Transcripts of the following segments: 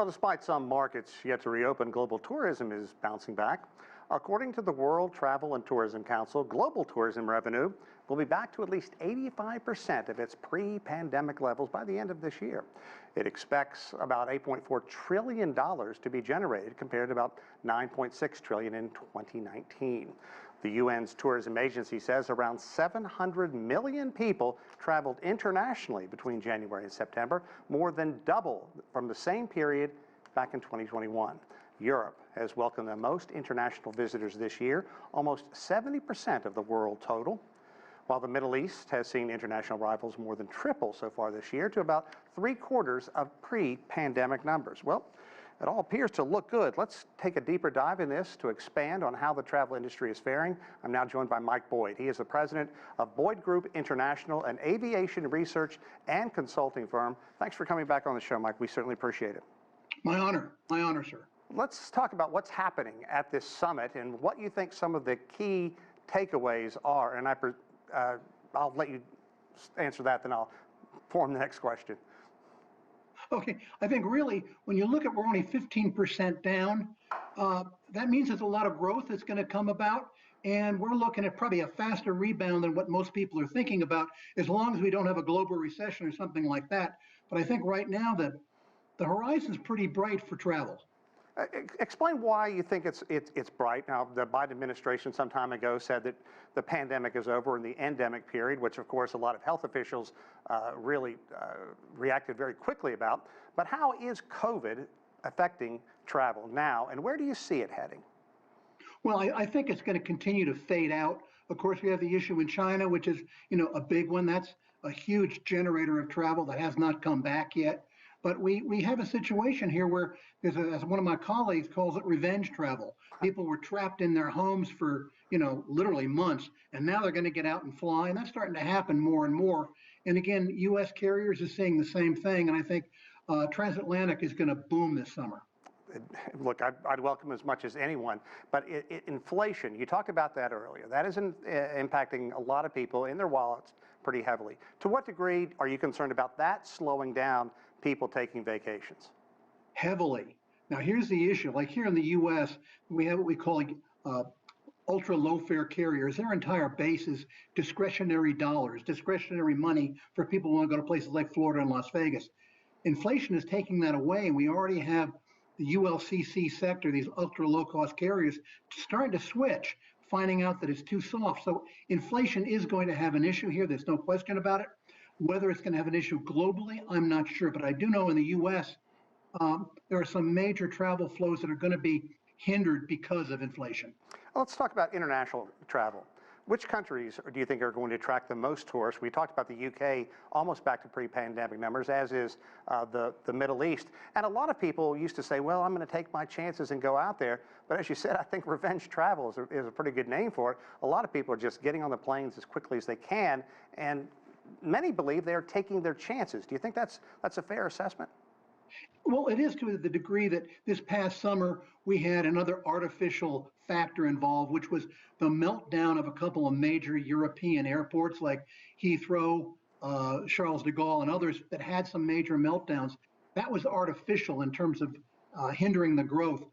Well, despite some markets yet to reopen, global tourism is bouncing back. According to the World Travel and Tourism Council, global tourism revenue will be back to at least 85% of its pre-pandemic levels by the end of this year. It expects about $8.4 trillion to be generated compared to about $9.6 trillion in 2019. The UN's tourism agency says around 700 million people traveled internationally between January and September, more than double from the same period back in 2021. Europe has welcomed the most international visitors this year, almost 70% of the world total, while the Middle East has seen international arrivals more than triple so far this year to about 3/4 of pre-pandemic numbers. Well, it all appears to look good. Let's take a deeper dive in this to expand on how the travel industry is faring. I'm now joined by Mike Boyd. He is the president of Boyd Group International, an aviation research and consulting firm. Thanks for coming back on the show, Mike. We certainly appreciate it. My honor, sir. Let's talk about what's happening at this summit and what you think some of the key takeaways are. And I'll let you answer that, then I'll form the next question. Okay, I think really, when you look at we're only 15% down, that means there's a lot of growth that's going to come about, and we're looking at probably a faster rebound than what most people are thinking about, as long as we don't have a global recession or something like that. But I think right now that the horizon's pretty bright for travel. Explain why you think it's bright. Now, the Biden administration some time ago said that the pandemic is over in the endemic period, which of course a lot of health officials really reacted very quickly about. But how is COVID affecting travel now, and where do you see it heading? Well, I think it's going to continue to fade out. Of course, we have the issue in China, which is, a big one. That's a huge generator of travel that has not come back yet. But we have a situation here where there's as one of my colleagues calls it, revenge travel. People were trapped in their homes for, literally months, and now they're going to get out and fly, and that's starting to happen more and more. And again, U.S. carriers are seeing the same thing, and I think transatlantic is going to boom this summer. Look, I'd welcome as much as anyone, but inflation, you talked about that earlier. That is impacting a lot of people in their wallets pretty heavily. To what degree are you concerned about that slowing down people taking vacations? Heavily. Now, here's the issue. Like here in the U.S., we have what we call ultra low fare carriers. Their entire base is discretionary dollars, discretionary money for people who want to go to places like Florida and Las Vegas. Inflation is taking that away, and we already have the ULCC sector, these ultra low cost carriers, starting to switch, finding out that it's too soft. So inflation is going to have an issue here. There's no question about it. Whether it's going to have an issue globally, I'm not sure. But I do know in the U.S., there are some major travel flows that are going to be hindered because of inflation. Let's talk about international travel. Which countries do you think are going to attract the most tourists? We talked about the UK, almost back to pre-pandemic numbers, as is the Middle East. And a lot of people used to say, well, I'm going to take my chances and go out there. But as you said, I think revenge travel is a pretty good name for it. A lot of people are just getting on the planes as quickly as they can, and many believe they're taking their chances. Do you think that's a fair assessment? Well, it is to the degree that this past summer we had another artificial factor involved, which was the meltdown of a couple of major European airports like Heathrow, Charles de Gaulle, and others that had some major meltdowns. That was artificial in terms of hindering the growth.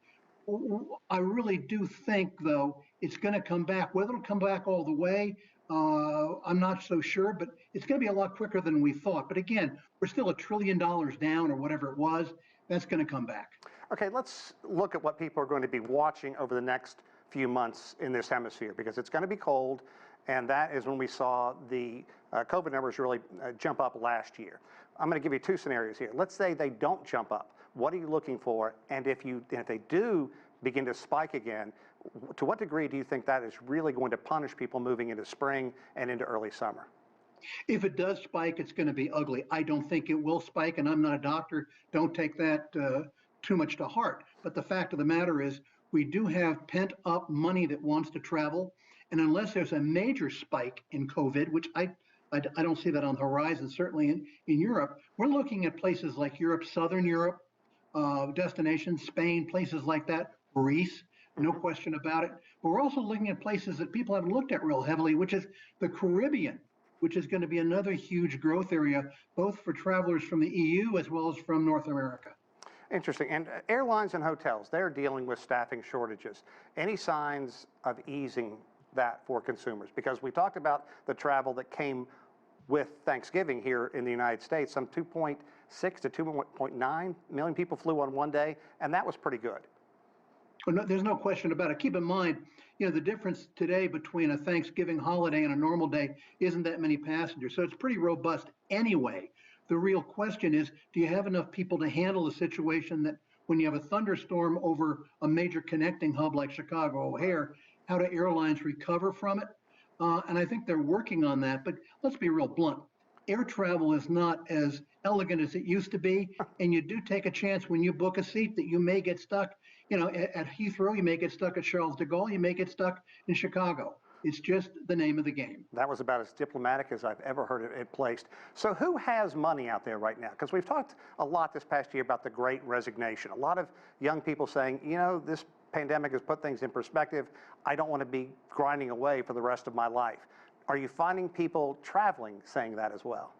I really do think, though, it's going to come back. Whether it'll come back all the way, I'm not so sure, but it's going to be a lot quicker than we thought. But again, we're still $1 trillion down or whatever it was. That's going to come back. Okay, let's look at what people are going to be watching over the next few months in this hemisphere, because it's going to be cold, and that is when we saw the COVID numbers really jump up last year. I'm going to give you two scenarios here. Let's say they don't jump up. What are you looking for? And if they do begin to spike again, to what degree do you think that is really going to punish people moving into spring and into early summer? If it does spike, it's going to be ugly. I don't think it will spike, and I'm not a doctor. Don't take that too much to heart. But the fact of the matter is, we do have pent-up money that wants to travel, and unless there's a major spike in COVID, which I don't see that on the horizon, certainly in Europe, we're looking at places like Europe, Southern Europe, destinations, Spain, places like that, Greece, no question about it. But we're also looking at places that people haven't looked at real heavily, which is the Caribbean, which is going to be another huge growth area, both for travelers from the EU as well as from North America. Interesting. And airlines and hotels, they're dealing with staffing shortages. Any signs of easing that for consumers? Because we talked about the travel that came with Thanksgiving here in the United States. Some 2.6 to 2.9 million people flew on one day, and that was pretty good. Well, no, there's no question about it. Keep in mind, the difference today between a Thanksgiving holiday and a normal day isn't that many passengers. So it's pretty robust anyway. The real question is, do you have enough people to handle a situation that when you have a thunderstorm over a major connecting hub like Chicago O'Hare, how do airlines recover from it? And I think they're working on that. But let's be real blunt. Air travel is not as elegant as it used to be. And you do take a chance when you book a seat that you may get stuck, at Heathrow, you may get stuck at Charles de Gaulle, you may get stuck in Chicago. It's just the name of the game. That was about as diplomatic as I've ever heard it placed. So who has money out there right now? Because we've talked a lot this past year about the Great Resignation. A lot of young people saying, this pandemic has put things in perspective. I don't want to be grinding away for the rest of my life. Are you finding people traveling saying that as well?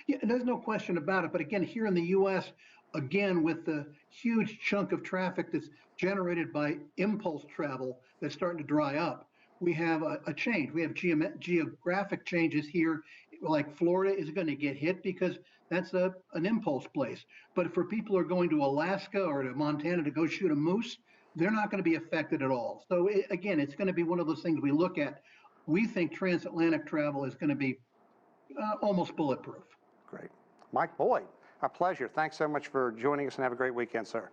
Yeah, there's no question about it. But again, here in the U.S., again, with the huge chunk of traffic that's generated by impulse travel that's starting to dry up, we have a change. We have geographic changes here. Like Florida is going to get hit because that's an impulse place. But for people who are going to Alaska or to Montana to go shoot a moose, they're not going to be affected at all. So again, it's going to be one of those things we look at. We think transatlantic travel is going to be almost bulletproof. Great. Mike Boyd, a pleasure. Thanks so much for joining us and have a great weekend, sir.